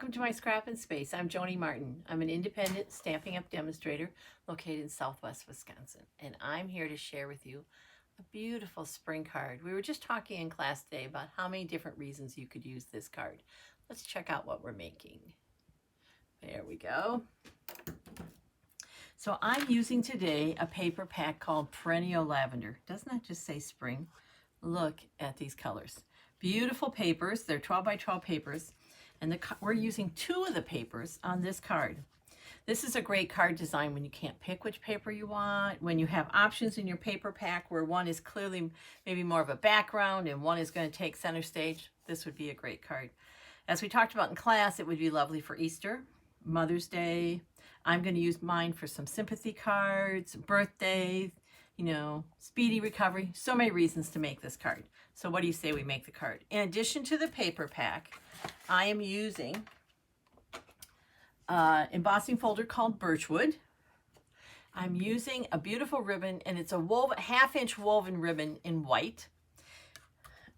welcome to my Scrappin space. I'm Joni Martin. I'm an independent Stampin' Up demonstrator located in Southwest Wisconsin, and I'm here to share with you a beautiful spring card. We were just talking in class today about how many different reasons you could use this card. Let's check out what we're making. There we go. So I'm using today a paper pack called Perennial Lavender. Doesn't that just say spring? Look at these colors. Beautiful papers. They're 12 by 12 papers. And we're using 2 of the papers on this card. This is a great card design when you can't pick which paper you want, when you have options in your paper pack where one is clearly maybe more of a background and one is going to take center stage. This would be a great card. As we talked about in class, it would be lovely for Easter, Mother's Day. I'm going to use mine for some sympathy cards, birthday, speedy recovery. So many reasons to make this card. So what do you say we make the card? In addition to the paper pack, I am using an embossing folder called Birchwood. I'm using a beautiful ribbon, and it's a half-inch woven ribbon in white.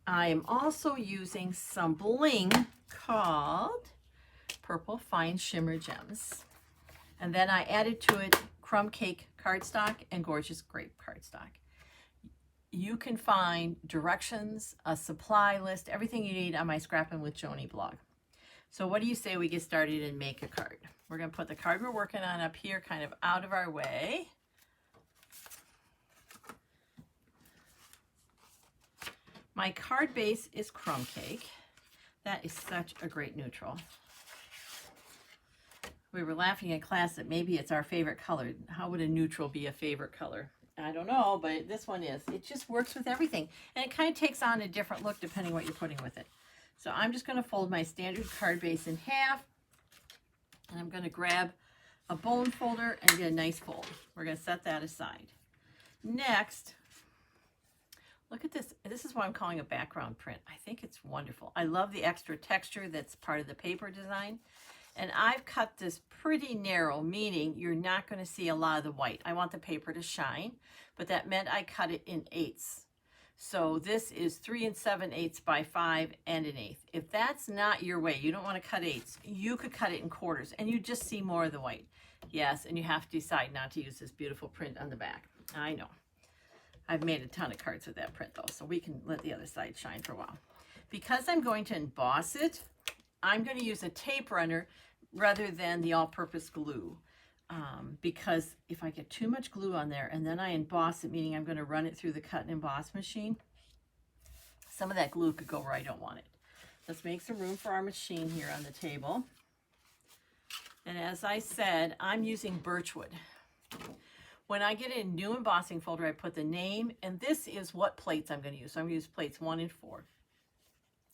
I am also using some bling called Purple Fine Shimmer Gems. And then I added to it crumb cake cardstock and gorgeous grape cardstock. You can find directions, a supply list, everything you need on my Scrappin with Joni blog. So what do you say we get started and make a card? We're going to put the card we're working on up here kind of out of our way. My card base is crumb cake. That is such a great neutral. We were laughing in class that maybe it's our favorite color. How would a neutral be a favorite color? I don't know, but this one is. It just works with everything. And it kind of takes on a different look depending what you're putting with it. So I'm just going to fold my standard card base in half. And I'm going to grab a bone folder and get a nice fold. We're going to set that aside. Next, look at this. This is what I'm calling a background print. I think it's wonderful. I love the extra texture that's part of the paper design. And I've cut this pretty narrow, meaning you're not going to see a lot of the white. I want the paper to shine, but that meant I cut it in 1/8. So this is 3 7/8 by 5 and 1/8. If that's not your way, you don't want to cut 1/8, you could cut it in 1/4 and you just see more of the white. Yes, and you have to decide not to use this beautiful print on the back. I know. I've made a ton of cards with that print though, so we can let the other side shine for a while. Because I'm going to emboss it, I'm going to use a tape runner rather than the all-purpose glue, because if I get too much glue on there and then I emboss it, meaning I'm going to run it through the cut and emboss machine, some of that glue could go where I don't want it. Let's make some room for our machine here on the table. And as I said, I'm using Birchwood. When I get a new embossing folder, I put the name, and this is what plates I'm going to use. So I'm going to use plates 1 and 4.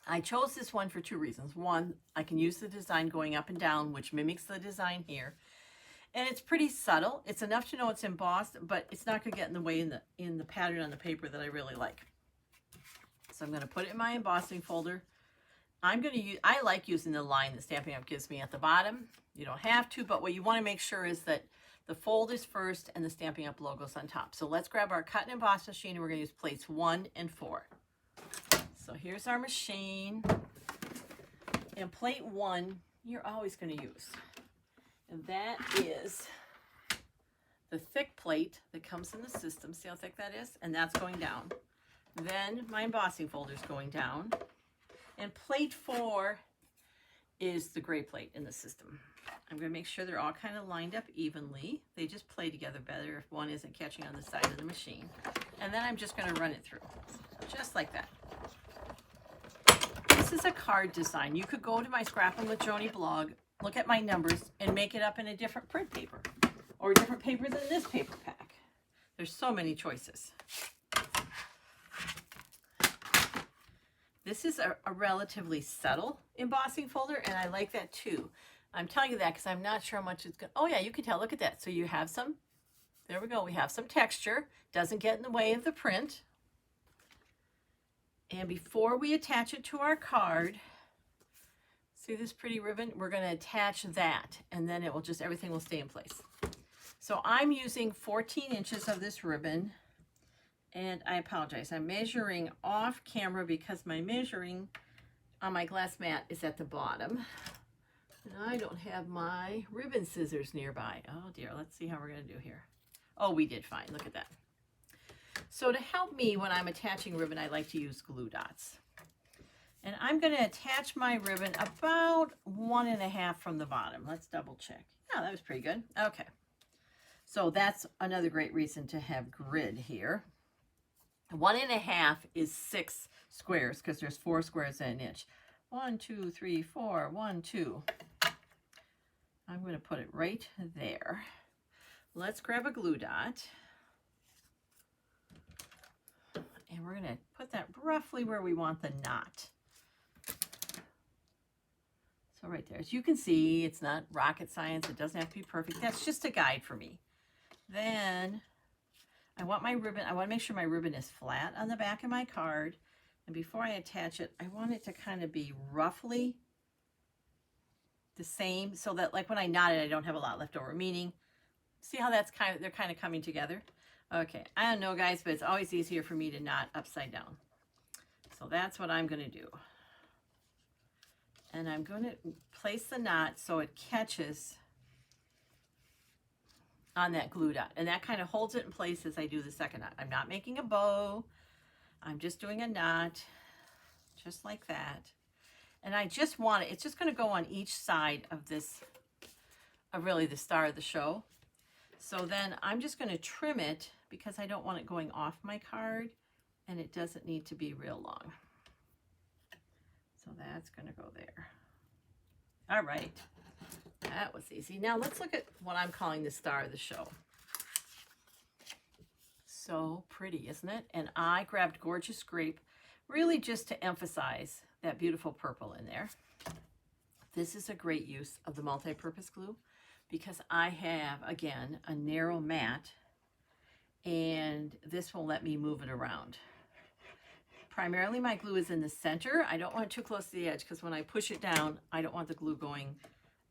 I chose this one for 2 reasons. One, I can use the design going up and down, which mimics the design here. And it's pretty subtle. It's enough to know it's embossed, but it's not going to get in the way in the pattern on the paper that I really like. So I'm going to put it in my embossing folder. I like using the line that Stampin' Up gives me at the bottom. You don't have to, but what you want to make sure is that the fold is first and the Stampin' Up logo's on top. So let's grab our cut and emboss machine, and we're going to use plates 1 and 4. So here's our machine, and plate 1 you're always going to use, and that is the thick plate that comes in the system. See how thick that is? And that's going down. Then my embossing folder is going down, and plate 4 is the gray plate in the system. I'm going to make sure they're all kind of lined up evenly. They just play together better if one isn't catching on the side of the machine. And then I'm just going to run it through, just like that. This is a card design. You could go to my Scrappin with Joni blog, look at my numbers, and make it up in a different print paper or a different paper than this paper pack. There's so many choices. This is a relatively subtle embossing folder, and I like that too. I'm telling you that because I'm not sure how much it's going to... Oh yeah, you can tell. Look at that. So you have some... There we go. We have some texture. Doesn't get in the way of the print. And before we attach it to our card, see this pretty ribbon? We're going to attach that, and then it will just, everything will stay in place. So I'm using 14 inches of this ribbon, and I apologize. I'm measuring off camera because my measuring on my glass mat is at the bottom. And I don't have my ribbon scissors nearby. Oh dear, let's see how we're gonna do here. Oh, we did fine, look at that. So to help me when I'm attaching ribbon, I like to use glue dots. And I'm gonna attach my ribbon about 1.5 from the bottom. Let's double check. Yeah, that was pretty good. Okay. So that's another great reason to have grid here. 1.5 is 6 squares because there's 4 squares in an inch. 1, 2, 3, 4, 1, 2. I'm going to put it right there. Let's grab a glue dot. And we're going to put that roughly where we want the knot. So right there. As you can see, it's not rocket science. It doesn't have to be perfect. That's just a guide for me. Then I want my ribbon, I want to make sure my ribbon is flat on the back of my card. And before I attach it, I want it to kind of be roughly the same so that like when I knot it, I don't have a lot left over. Meaning, see how that's they're kind of coming together? Okay, I don't know guys, but it's always easier for me to knot upside down. So that's what I'm going to do. And I'm going to place the knot so it catches on that glue dot. And that kind of holds it in place as I do the second knot. I'm not making a bow. I'm just doing a knot, just like that. And I just want it, it's just going to go on each side of this, really the star of the show. So then I'm just going to trim it because I don't want it going off my card and it doesn't need to be real long. So that's going to go there. All right. That was easy. Now let's look at what I'm calling the star of the show. So pretty, isn't it? And I grabbed Gorgeous Grape really just to emphasize that beautiful purple in there. This is a great use of the multi-purpose glue because I have, again, a narrow mat and this will let me move it around. Primarily my glue is in the center. I don't want it too close to the edge because when I push it down, I don't want the glue going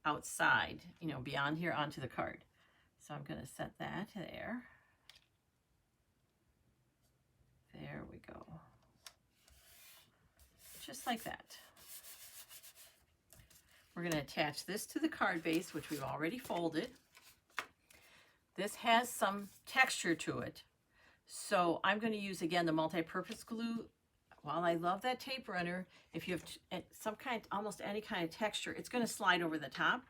outside, you know, beyond here onto the card. So I'm going to set that there. There we go. Just like that. We're going to attach this to the card base, which we've already folded. This has some texture to it. So I'm going to use, again, the multi-purpose glue. While I love that tape runner, if you have some kind, almost any kind of texture, it's going to slide over the top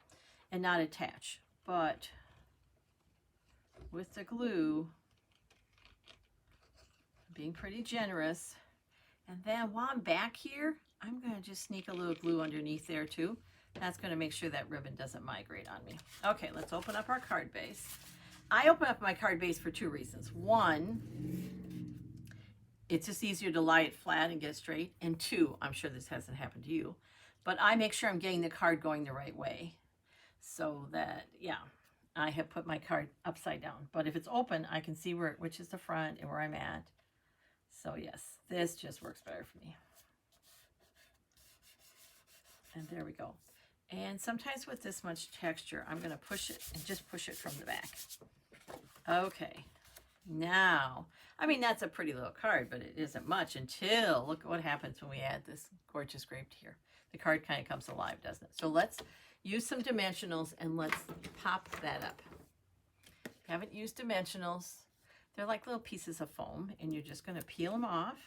and not attach. But with the glue, being pretty generous. And then while I'm back here, I'm going to just sneak a little glue underneath there too. That's going to make sure that ribbon doesn't migrate on me. Okay, let's open up our card base. I open up my card base for 2 reasons. 1, it's just easier to lie it flat and get it straight. And 2, I'm sure this hasn't happened to you, but I make sure I'm getting the card going the right way. So that, yeah, I have put my card upside down. But if it's open, I can see which is the front and where I'm at. So yes, this just works better for me. And there we go. And sometimes with this much texture, I'm going to push it and just push it from the back. Okay. Now, I mean, that's a pretty little card, but it isn't much until, look at what happens when we add this Gorgeous Grape here. The card kind of comes alive, doesn't it? So let's use some dimensionals and let's pop that up. If you haven't used dimensionals, they're like little pieces of foam, and you're just going to peel them off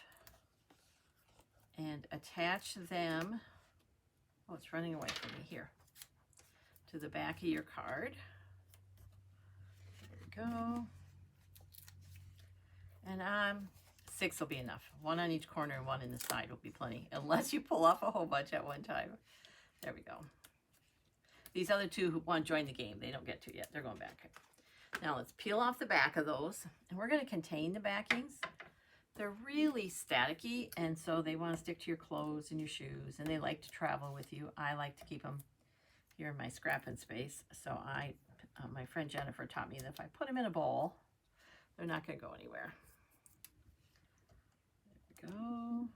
and attach them. Oh, it's running away from me here. To the back of your card. There we go. And 6 will be enough. 1 on each corner and 1 in the side will be plenty, unless you pull off a whole bunch at one time. There we go. These other 2 who want to join the game, they don't get to yet. They're going back. Now let's peel off the back of those, and we're going to contain the backings. They're really staticky, and so they want to stick to your clothes and your shoes, and they like to travel with you. I like to keep them here in my scrapping space. So my friend Jennifer taught me that if I put them in a bowl, they're not going to go anywhere. There we go.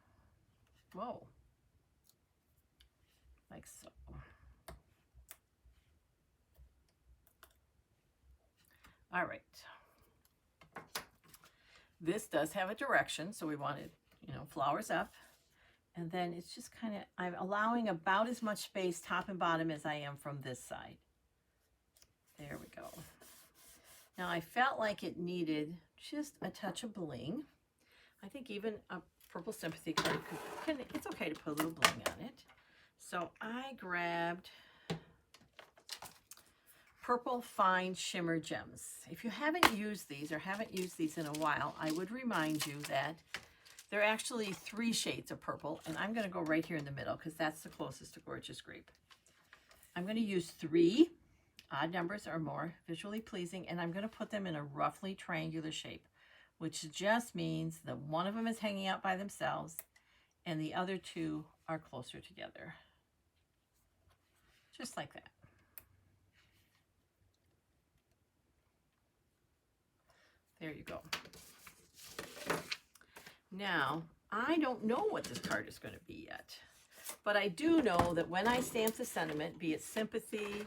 Whoa. Like so. All right. This does have a direction, so we wanted, you know, flowers up. And then it's just kind of, I'm allowing about as much space top and bottom as I am from this side. There we go. Now I felt like it needed just a touch of bling. I think even a purple sympathy card it's okay to put a little bling on it. So I grabbed Purple Fine Shimmer Gems. If you haven't used these or haven't used these in a while, I would remind you that there are actually 3 shades of purple, and I'm going to go right here in the middle because that's the closest to Gorgeous Grape. I'm going to use 3 odd numbers or more, visually pleasing, and I'm going to put them in a roughly triangular shape, which just means that one of them is hanging out by themselves and the other 2 are closer together. Just like that. There you go. Now, I don't know what this card is going to be yet, but I do know that when I stamp the sentiment, be it sympathy,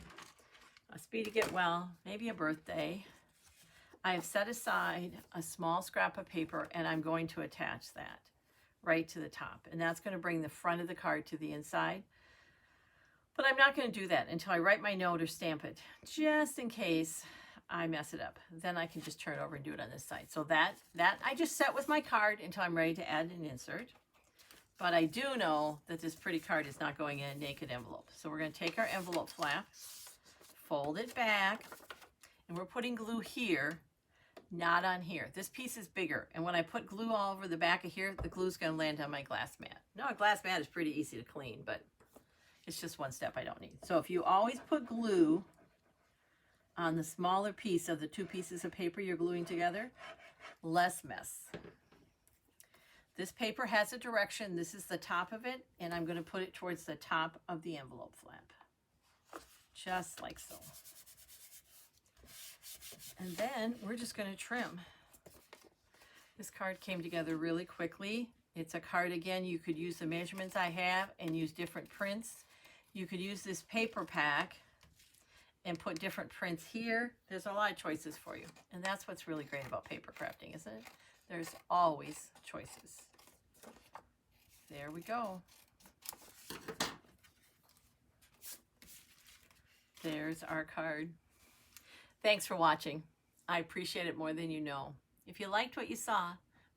a speedy get well, maybe a birthday, I have set aside a small scrap of paper and I'm going to attach that right to the top. And that's going to bring the front of the card to the inside. But I'm not going to do that until I write my note or stamp it, just in case I mess it up. Then I can just turn it over and do it on this side. So that I just set with my card until I'm ready to add an insert. But I do know that this pretty card is not going in a naked envelope. So we're going to take our envelope flap, fold it back, and we're putting glue here, not on here. This piece is bigger, and when I put glue all over the back of here, the glue's going to land on my glass mat. Now, a glass mat is pretty easy to clean, but it's just one step I don't need. So if you always put glue on the smaller piece of the 2 pieces of paper you're gluing together, less mess. This paper has a direction. This is the top of it, and I'm going to put it towards the top of the envelope flap. Just like so. And then we're just going to trim. This card came together really quickly. It's a card, again, you could use the measurements I have and use different prints. You could use this paper pack and put different prints here. There's a lot of choices for you. And that's what's really great about paper crafting, isn't it? There's always choices. There we go. There's our card. Thanks for watching. I appreciate it more than you know. If you liked what you saw,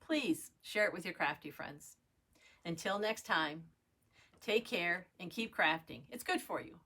please share it with your crafty friends. Until next time, take care and keep crafting. It's good for you.